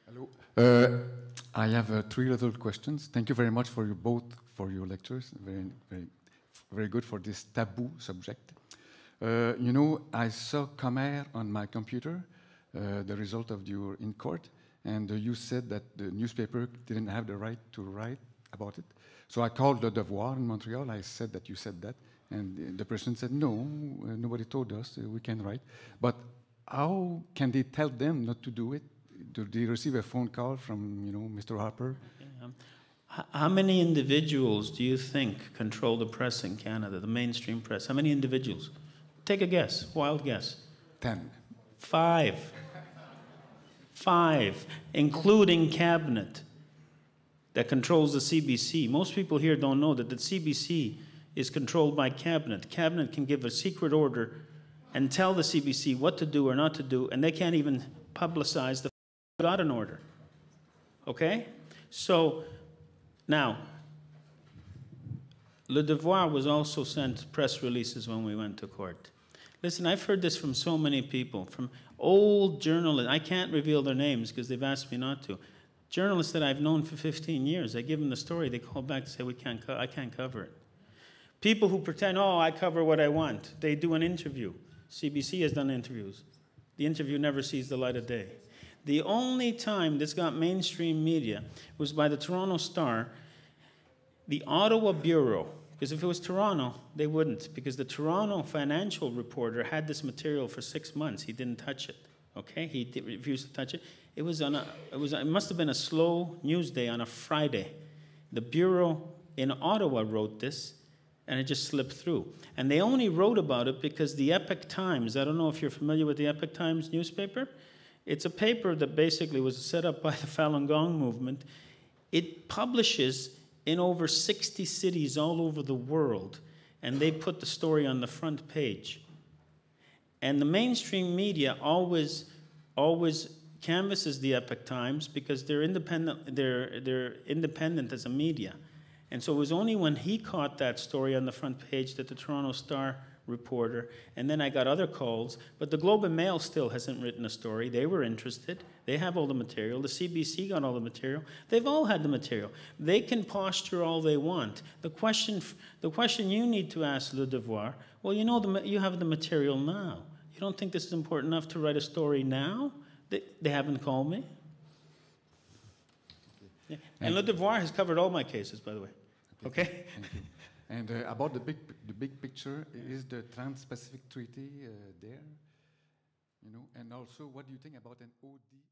Hello. I have three little questions. Thank you very much for your lectures. Very good for this taboo subject. You know, I saw Comer on my computer, the result of your in court, and you said that the newspaper didn't have the right to write about it. So I called Le Devoir in Montreal. I said that you said that, and the person said, no, nobody told us we can write. But how can they tell them not to do it? Do they receive a phone call from, you know, Mr. Harper? How many individuals do you think control the press in Canada, the mainstream press? How many individuals? Take a guess, wild guess. 10. 5. 5, including cabinet that controls the CBC. Most people here don't know that the CBC is controlled by cabinet. Cabinet can give a secret order and tell the CBC what to do or not to do, and they can't even publicize the got an order. Okay? So now, Le Devoir was also sent press releases when we went to court. Listen, I've heard this from so many people, from old journalists. I can't reveal their names because they've asked me not to. Journalists that I've known for 15 years, I give them the story, they call back and say, I can't cover it. People who pretend, oh, I cover what I want. They do an interview. CBC has done interviews. The interview never sees the light of day. The only time this got mainstream media was by the Toronto Star, the Ottawa Bureau, because if it was Toronto, they wouldn't, because the Toronto financial reporter had this material for 6 months. He didn't touch it, okay? He refused to touch it. It must have been a slow news day on a Friday. The Bureau in Ottawa wrote this, and it just slipped through. And they only wrote about it because the Epoch Times, I don't know if you're familiar with the Epoch Times newspaper. It's a paper that basically was set up by the Falun Gong movement. It publishes in over 60 cities all over the world, and they put the story on the front page. And the mainstream media always canvasses the Epoch Times because they're independent. They're independent as a media. And so it was only when he caught that story on the front page that the Toronto Star reporter, and then I got other calls, but the Globe and Mail still hasn't written a story. They were interested. They have all the material. The CBC got all the material. They've all had the material. They can posture all they want. The question you need to ask Le Devoir, well, you know, you have the material now. You don't think this is important enough to write a story now? They haven't called me. Yeah. And Le Devoir has covered all my cases, by the way. Okay? Thank you. And about the big picture, is the Trans-Pacific Treaty there? You know, and also, what do you think about an audit?